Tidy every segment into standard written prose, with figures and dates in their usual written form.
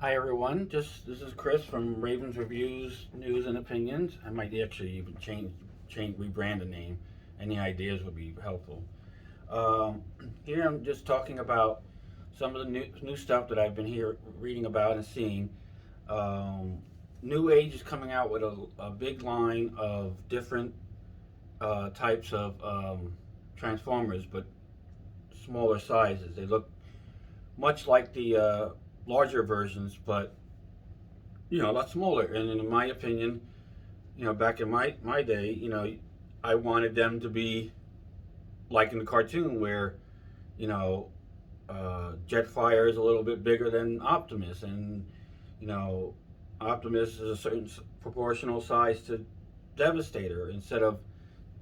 Hi everyone, this is Chris from Ravens Reviews, News and Opinions. I might actually even rebrand the name. Any ideas would be helpful. Um, Here I'm just talking about some of the new stuff that I've been here reading about and seeing. Um, New Age is coming out with a big line of different types of transformers, but smaller sizes. They look much like the larger versions, but a lot smaller. And in my opinion, back in my day, I wanted them to be like in the cartoon where, you know, Jetfire is a little bit bigger than Optimus, and you know, Optimus is a certain proportional size to Devastator instead of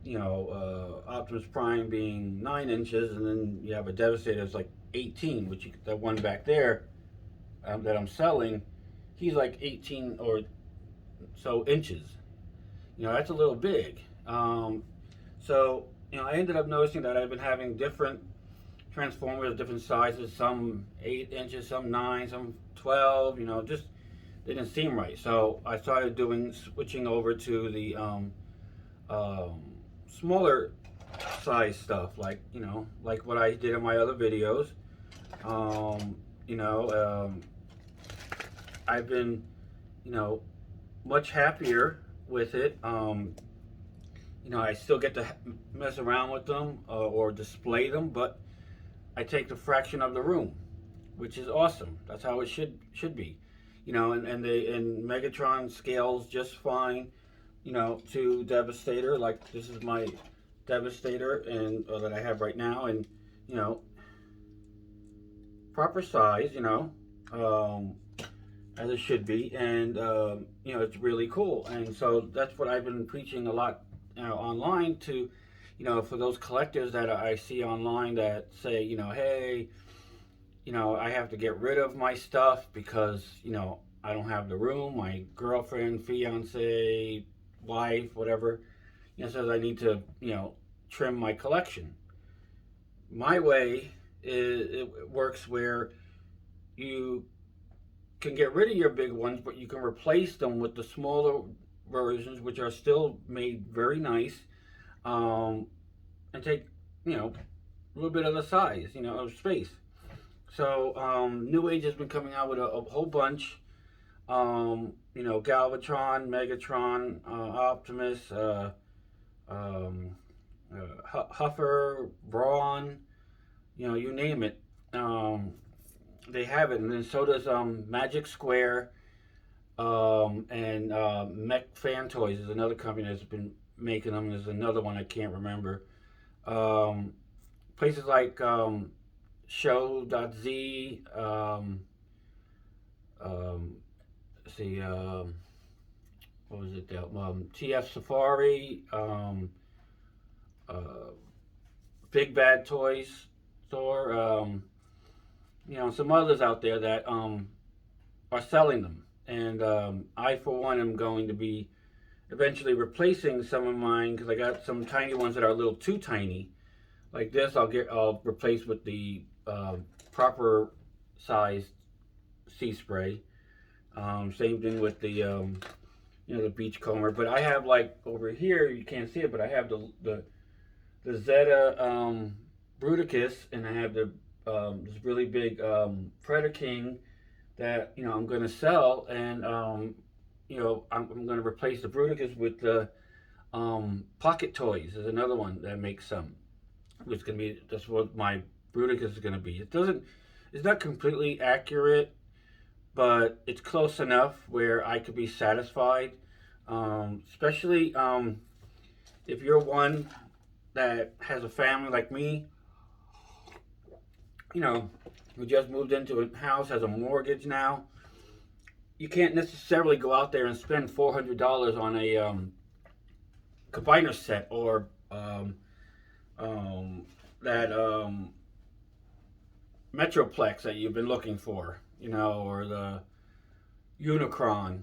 Optimus Prime being 9 inches, and then you have a Devastator that's like 18, that one back there that I'm selling, he's like 18 or so inches. That's a little big. So, I ended up noticing that I've been having different transformers, different sizes, some 8 inches, some 9, some 12, just didn't seem right. So I started switching over to the um, smaller size stuff, like what I did in my other videos. Um, you know, um, I've been, you know, much happier with it. I still get to mess around with them or display them, but I take the fraction of the room, which is awesome. That's how it should be. And Megatron scales just fine. To Devastator. Like this is my Devastator, and that I have right now, and you know, proper size. Um, as it should be, and it's really cool. And so that's what I've been preaching a lot, online to, for those collectors that I see online that say, hey, I have to get rid of my stuff because I don't have the room. My girlfriend, fiance, wife, whatever, says I need to trim my collection. My way it works where you can get rid of your big ones, but you can replace them with the smaller versions, which are still made very nice, um, and take a little bit of the size, of space. So New Age has been coming out with a whole bunch. Galvatron, Megatron, Optimus, um, Huffer, Brawn, you name it. Um, they have it, and then so does Magic Square, and Mech Fan Toys is another company that's been making them. There's another one I can't remember. Um, Places like Show.z, um, see, what was it? TF Safari, uh, Big Bad Toys Store, some others out there that are selling them. And I, for one, am going to be eventually replacing some of mine because I got some tiny ones that are a little too tiny. Like this, I'll replace with the proper sized sea spray. Same thing with the beachcomber. But I have like over here, you can't see it, but I have the Zeta Bruticus, and I have the this really big Predaking that I'm going to sell, and I'm going to replace the Bruticus with the Pocket Toys. Is another one that makes some. It's going to be that's what my Bruticus is going to be. It's not completely accurate, but it's close enough where I could be satisfied. Especially if you're one that has a family like me, who just moved into a house, has a mortgage now. You can't necessarily go out there and spend $400 on a combiner set or that Metroplex that you've been looking for, or the Unicron,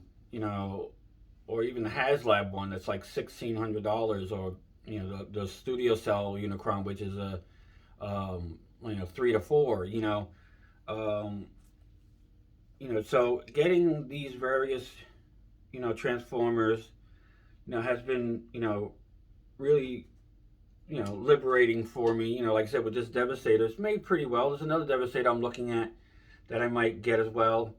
or even the HasLab one that's like $1,600, or the Studio Cell Unicron, which is a 3 to 4. Um, So getting these various, Transformers, has been, really, liberating for me. Like I said, with this Devastator, it's made pretty well. There's another Devastator I'm looking at that I might get as well.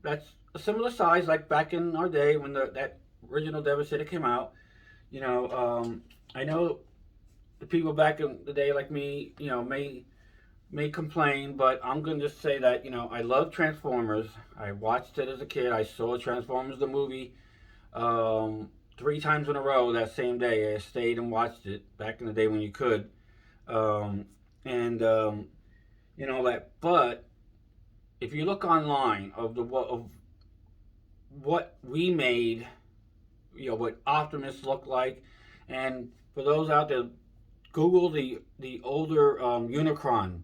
That's a similar size, like back in our day when that original Devastator came out. I know the people back in the day, like me, may complain, but I'm going to just say that, I love Transformers. I watched it as a kid. I saw Transformers the movie 3 times in a row that same day. I stayed and watched it back in the day when you could. And that, but if you look online of what we made, what Optimus looked like, and for those out there, Google the older Unicron.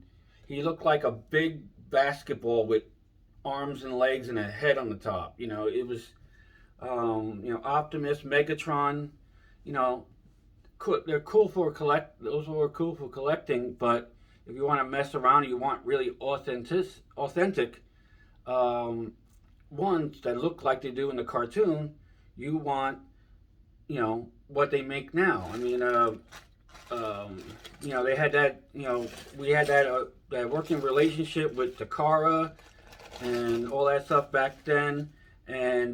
He looked like a big basketball with arms and legs and a head on the top. It was, Optimus, Megatron. You know, they're cool for collect. Those were cool for collecting. But if you want to mess around, and you want really authentic ones that look like they do in the cartoon. You want, what they make now. I mean, they had that. We had that working relationship with Takara and all that stuff back then. And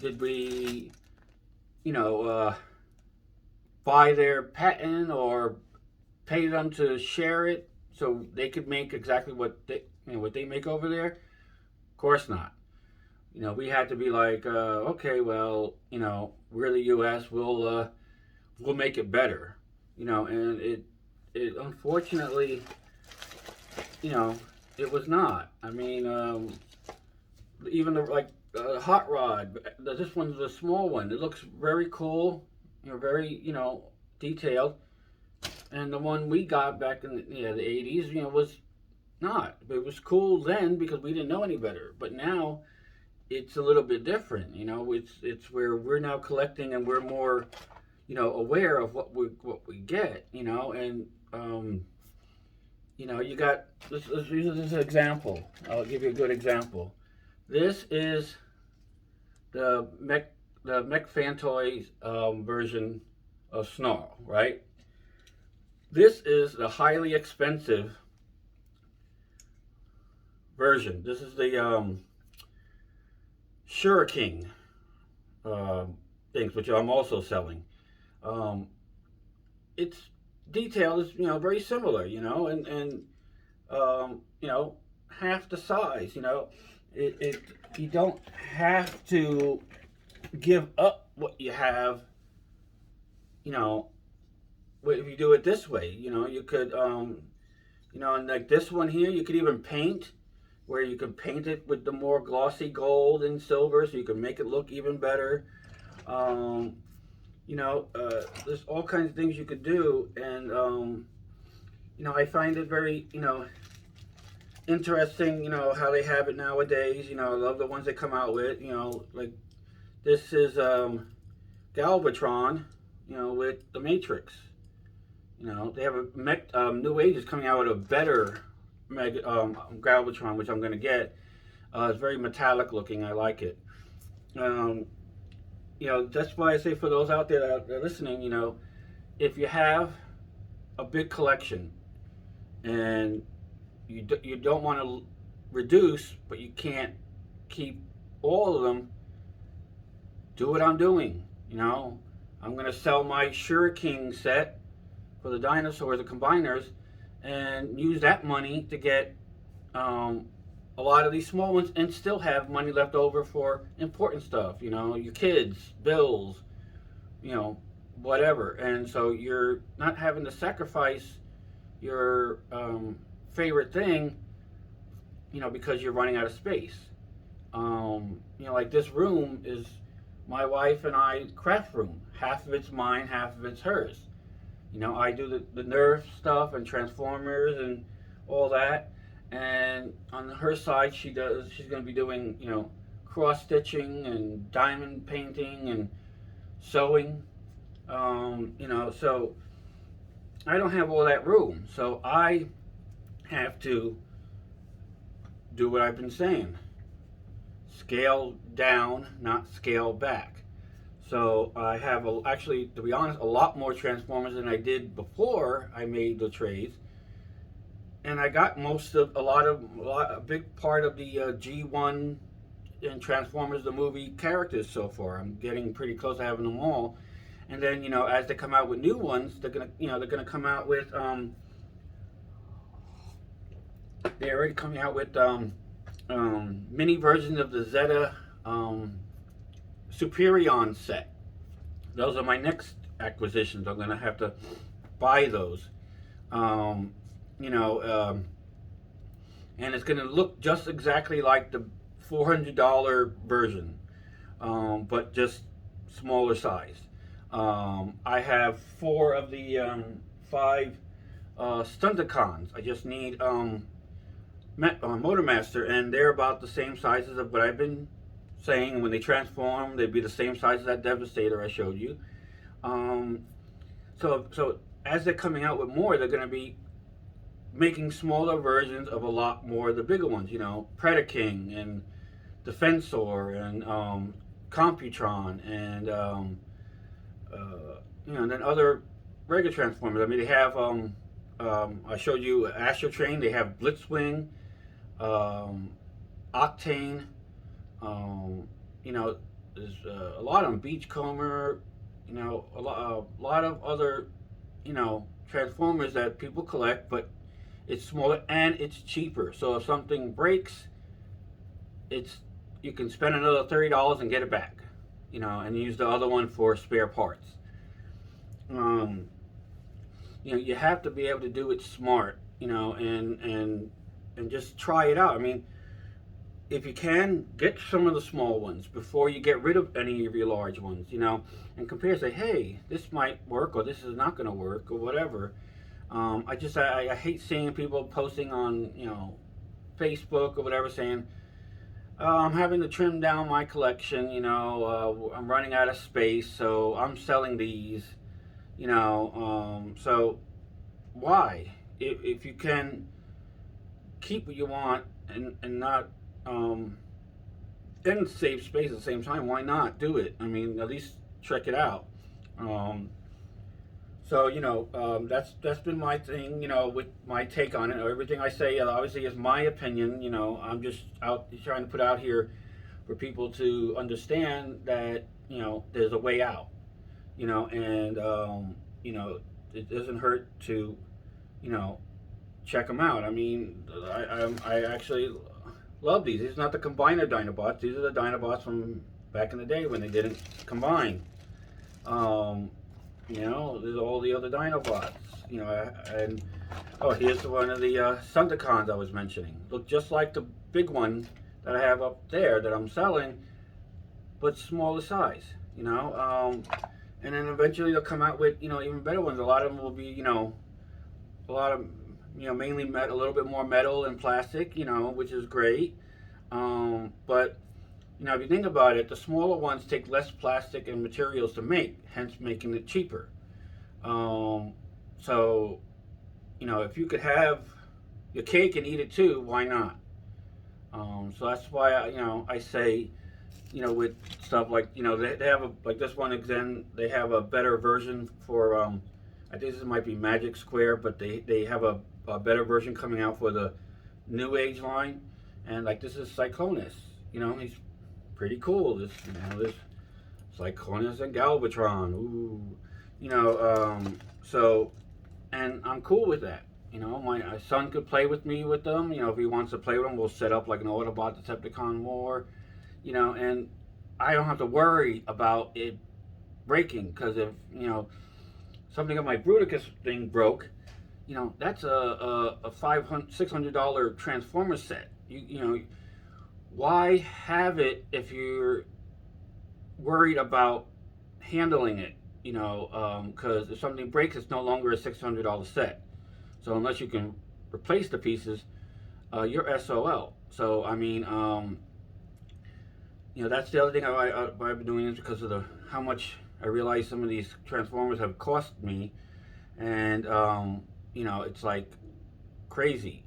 did we, buy their patent or pay them to share it so they could make exactly what they make over there? Of course not. We had to be like, okay, well, we're the U.S. We'll make it better. And it unfortunately, it was not. I mean, even the hot rod. This one's a small one. It looks very cool. Very detailed. And the one we got back in the 80s, was not. It was cool then because we didn't know any better. But now it's a little bit different. It's where we're now collecting and we're more, aware of what we get. And you got. Let's use this as an example. I'll give you a good example. This is the McFantoys version of Snarl, right? This is the highly expensive version. This is the Shuriken things, which I'm also selling. Its detail is, very similar, and half the size. It you don't have to give up what you have. If you do it this way, you could, and like this one here, you could even paint, where you can paint it with the more glossy gold and silver, so you can make it look even better. There's all kinds of things you could do, and I find it very, interesting, how they have it nowadays. I love the ones they come out with. Like this is Galvatron, with the Matrix. They have a New Age is coming out with a better Galvatron, which I'm going to get. It's very metallic looking. I like it. That's why I say for those out there that are listening, if you have a big collection and you don't want to reduce, but you can't keep all of them, do what I'm doing. I'm going to sell my Shuriken set for the dinosaurs, the combiners, and use that money to get a lot of these small ones and still have money left over for important stuff, your kids, bills, whatever. And so you're not having to sacrifice your favorite thing, because you're running out of space. Like this room is my wife and I craft room. Half of it's mine, half of it's hers. I do the Nerf stuff and Transformers and all that. And on her side, she's going to be doing, cross stitching and diamond painting and sewing. So I don't have all that room. So I have to do what I've been saying. Scale down, not scale back. So I have actually, to be honest, a lot more Transformers than I did before I made the trays, and I got a big part of the G1 and Transformers the movie characters so far. I'm getting pretty close to having them all, and then as they come out with new ones, they're gonna come out with they're already coming out with mini versions of the Zeta Superion set. Those are my next acquisitions. I'm gonna have to buy those. Um, you know, and it's gonna look just exactly like the $400 version, but just smaller size. I have four of the five Stunticons. I just need Motormaster, and they're about the same sizes of what I've been saying. When they transform, they'd be the same size as that Devastator I showed you. Um, so as they're coming out with more, they're going to be making smaller versions of a lot more of the bigger ones. Predaking and Defensor and Computron and and then other regular Transformers. I mean, they have I showed you Astro Train. They have Blitzwing, Octane. Um, there's a lot of them. Beachcomber. A lot of other Transformers that people collect, but it's smaller and it's cheaper. So if something breaks, you can spend another $30 and get it back, and use the other one for spare parts. You have to be able to do it smart, and just try it out. I mean, if you can, get some of the small ones before you get rid of any of your large ones, and compare. Say, hey, this might work, or this is not going to work, or whatever. I hate seeing people posting on Facebook or whatever saying, I'm having to trim down my collection. I'm running out of space, so I'm selling these. So why? If you can keep what you want and not and save space at the same time, why not do it? I mean, at least check it out. That's been my thing, with my take on it. Everything I say, obviously, is my opinion. I'm just out trying to put out here for people to understand that there's a way out. And it doesn't hurt to check them out. I mean, I actually love these. These are not the combiner Dinobots. These are the Dinobots from back in the day when they didn't combine. There's all the other Dinobots. And here's one of the Stunticons I was mentioning. Look just like the big one that I have up there that I'm selling, but smaller size. And then eventually they'll come out with even better ones. A lot of them will be a lot of mainly a little bit more metal and plastic, which is great. But if you think about it, the smaller ones take less plastic and materials to make, hence making it cheaper. So if you could have your cake and eat it too, why not? So that's why I say, with stuff like they have like this one again, they have a better version for I think this might be Magic Square, but they have a better version coming out for the New Age line, and like this is Cyclonus. He's pretty cool. This Cyclonus and Galvatron. Ooh, so, and I'm cool with that. My son could play with me with them. If he wants to play with them, we'll set up like an Autobot Decepticon war. And I don't have to worry about it breaking, because if something of my Bruticus thing broke, that's a $600 Transformer set. Why have it if you're worried about handling it? Because if something breaks, it's no longer a $600 set. So unless you can replace the pieces, you're SOL. So I mean, that's the other thing I've been doing, is because of how much I realize some of these Transformers have cost me, and it's like crazy.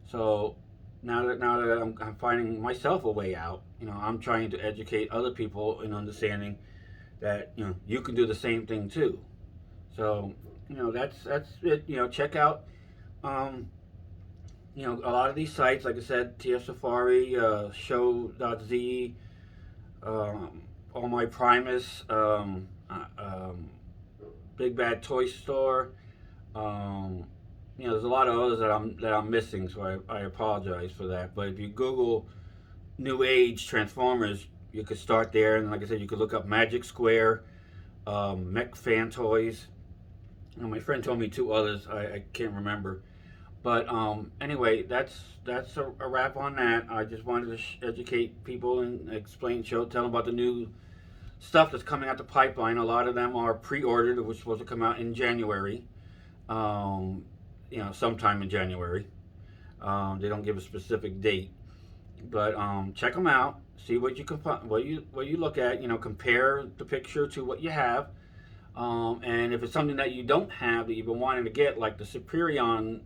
So now that I'm finding myself a way out, I'm trying to educate other people in understanding that you can do the same thing too. So that's it. Check out um, a lot of these sites, like I said, TF Safari, Show.z, All My Primus, Big Bad Toy Store. Um, there's a lot of others that I'm missing, so I apologize for that. But if you Google New Age Transformers, you could start there, and like I said, you could look up Magic Square, Mech Fan Toys. My friend told me two others. I can't remember. But anyway, that's a wrap on that. I just wanted to educate people and tell them about the new stuff that's coming out the pipeline. A lot of them are pre-ordered, which is supposed to come out in January. Um, sometime in January. They don't give a specific date, but check them out. See what you can what you look at. Compare the picture to what you have. And if it's something that you don't have that you've been wanting to get, like the Superion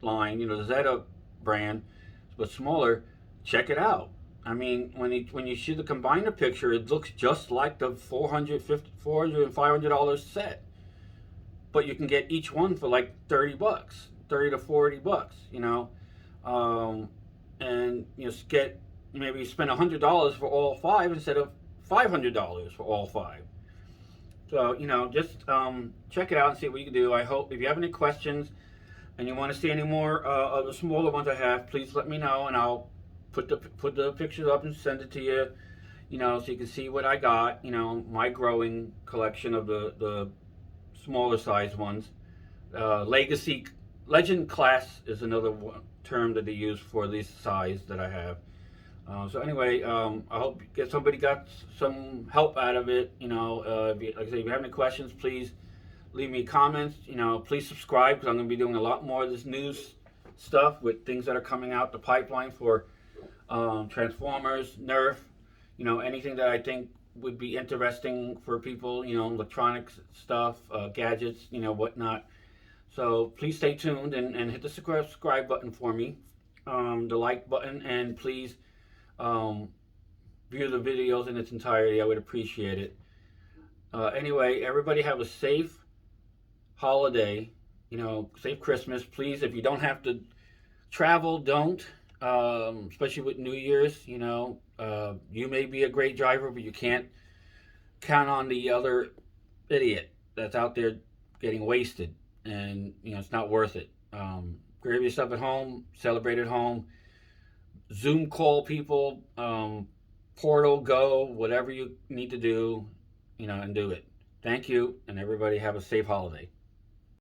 line, the Zeta brand, but smaller, check it out. I mean, when you see the combiner picture, it looks just like the $400 and $500 set, but you can get each one for like $30, $30 to $40. And get maybe spend $100 for all five instead of $500 for all five. So just check it out and see what you can do. I hope if you have any questions and you want to see any more of the smaller ones I have, please let me know, and I'll put the pictures up and send it to you. So you can see what I got. My growing collection of the smaller size ones. Legacy Legend class is another term that they use for this size that I have. So anyway, I hope somebody got some help out of it. Like I say, if you have any questions, please leave me comments. Please subscribe, because I'm going to be doing a lot more of this news stuff with things that are coming out the pipeline for Transformers, Nerf, anything that I think would be interesting for people, electronics stuff, gadgets, whatnot. So please stay tuned and hit the subscribe button for me, the like button, and please view the videos in its entirety. I would appreciate it. Anyway, everybody have a safe holiday, safe Christmas. Please, if you don't have to travel, don't, especially with New Year's. You may be a great driver, but you can't count on the other idiot that's out there getting wasted, and it's not worth it. Grab your stuff at home, celebrate at home, Zoom call people, Portal, Go, whatever you need to do, and do it. Thank you, and everybody have a safe holiday.